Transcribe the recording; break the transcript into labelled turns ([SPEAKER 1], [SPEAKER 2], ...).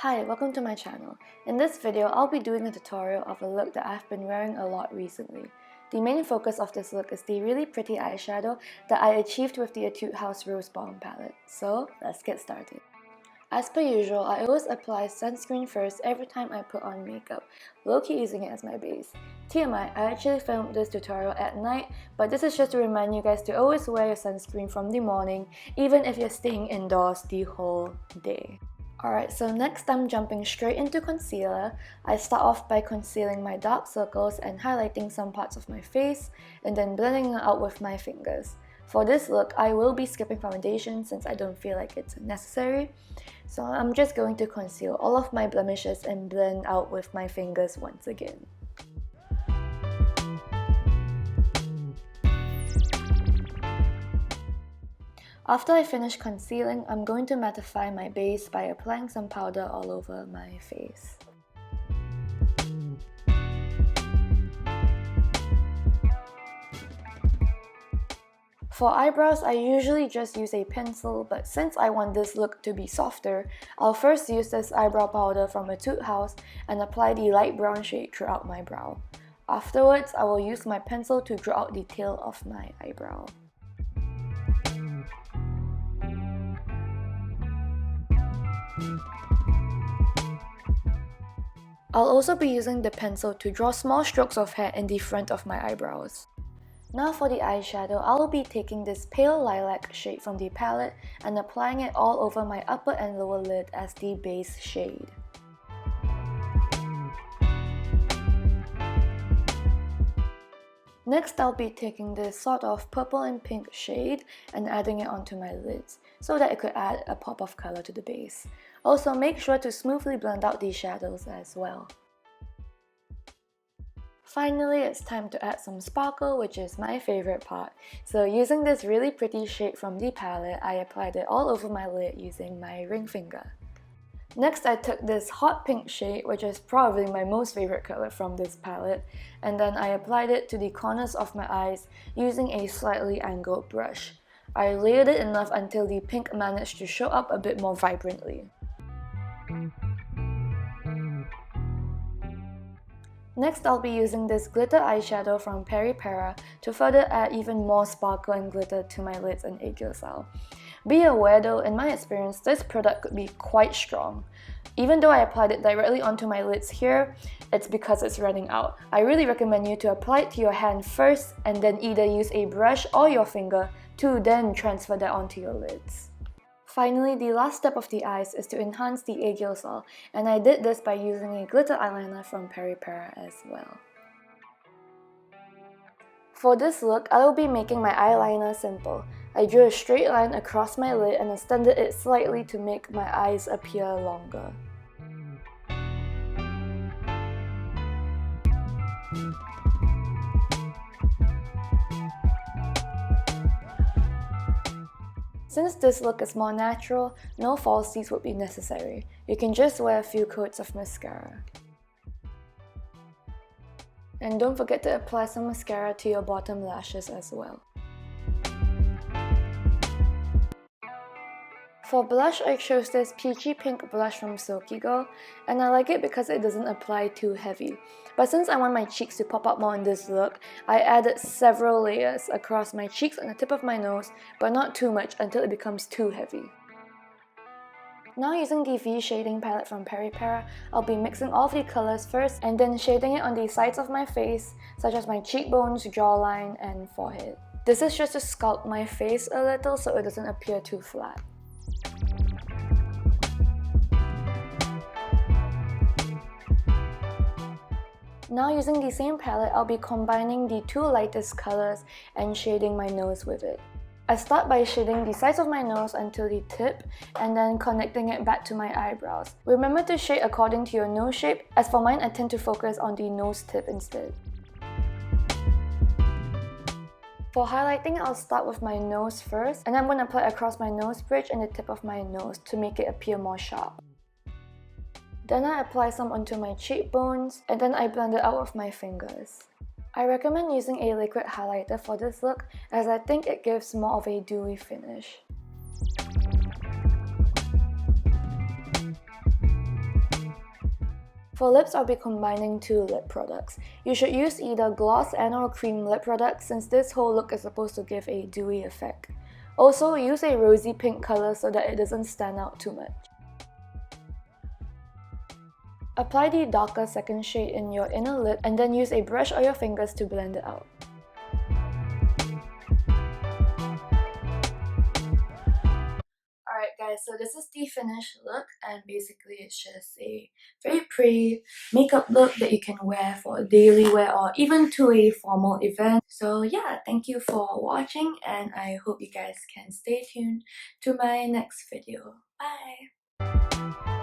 [SPEAKER 1] Hi, welcome to my channel. In this video, I'll be doing a tutorial of a look that I've been wearing a lot recently. The main focus of this look is the really pretty eyeshadow that I achieved with the Etude House Rose Bomb palette. So, let's get started. As per usual, I always apply sunscreen first every time I put on makeup, low-key using it as my base. TMI, I actually filmed this tutorial at night, but this is just to remind you guys to always wear your sunscreen from the morning, even if you're staying indoors the whole day. Alright, so next I'm jumping straight into concealer. I start off by concealing my dark circles and highlighting some parts of my face, and then blending it out with my fingers. For this look, I will be skipping foundation since I don't feel like it's necessary. So I'm just going to conceal all of my blemishes and blend out with my fingers once again. After I finish concealing, I'm going to mattify my base by applying some powder all over my face. For eyebrows, I usually just use a pencil, but since I want this look to be softer, I'll first use this eyebrow powder from Etude House and apply the light brown shade throughout my brow. Afterwards, I will use my pencil to draw out the tail of my eyebrow. I'll also be using the pencil to draw small strokes of hair in the front of my eyebrows. Now for the eyeshadow, I'll be taking this pale lilac shade from the palette and applying it all over my upper and lower lid as the base shade. Next, I'll be taking this sort of purple and pink shade and adding it onto my lids so that it could add a pop of color to the base. Also, make sure to smoothly blend out these shadows as well. Finally, it's time to add some sparkle, which is my favorite part. So using this really pretty shade from the palette, I applied it all over my lid using my ring finger. Next, I took this hot pink shade, which is probably my most favorite color from this palette, and then I applied it to the corners of my eyes using a slightly angled brush. I layered it enough until the pink managed to show up a bit more vibrantly. Next, I'll be using this glitter eyeshadow from PERIPERA to further add even more sparkle and glitter to my lids and aegyo. Be aware though, in my experience, this product could be quite strong. Even though I applied it directly onto my lids here, it's because it's running out. I really recommend you to apply it to your hand first and then either use a brush or your finger to then transfer that onto your lids. Finally, the last step of the eyes is to enhance the aegyo, and I did this by using a glitter eyeliner from PERIPERA as well. For this look, I will be making my eyeliner simple. I drew a straight line across my lid and extended it slightly to make my eyes appear longer. Since this look is more natural, no falsies would be necessary. You can just wear a few coats of mascara. And don't forget to apply some mascara to your bottom lashes as well. For blush, I chose this peachy pink blush from SilkyGirl, and I like it because it doesn't apply too heavy. But since I want my cheeks to pop up more in this look, I added several layers across my cheeks and the tip of my nose, but not too much until it becomes too heavy. Now using the V shading palette from PERIPERA, I'll be mixing all of the colors first and then shading it on the sides of my face, such as my cheekbones, jawline, and forehead. This is just to sculpt my face a little so it doesn't appear too flat. Now using the same palette, I'll be combining the two lightest colors and shading my nose with it. I start by shading the sides of my nose until the tip and then connecting it back to my eyebrows. Remember to shade according to your nose shape, as for mine I tend to focus on the nose tip instead. For highlighting, I'll start with my nose first, and I'm going to apply across my nose bridge and the tip of my nose to make it appear more sharp. Then I apply some onto my cheekbones, and then I blend it out with my fingers. I recommend using a liquid highlighter for this look as I think it gives more of a dewy finish. For lips, I'll be combining two lip products. You should use either gloss and/or cream lip products since this whole look is supposed to give a dewy effect. Also, use a rosy pink color so that it doesn't stand out too much. Apply the darker second shade in your inner lip and then use a brush or your fingers to blend it out. Alright guys, so this is the finished look, and basically it's just a very pretty makeup look that you can wear for a daily wear or even to a formal event. So yeah, thank you for watching and I hope you guys can stay tuned to my next video. Bye!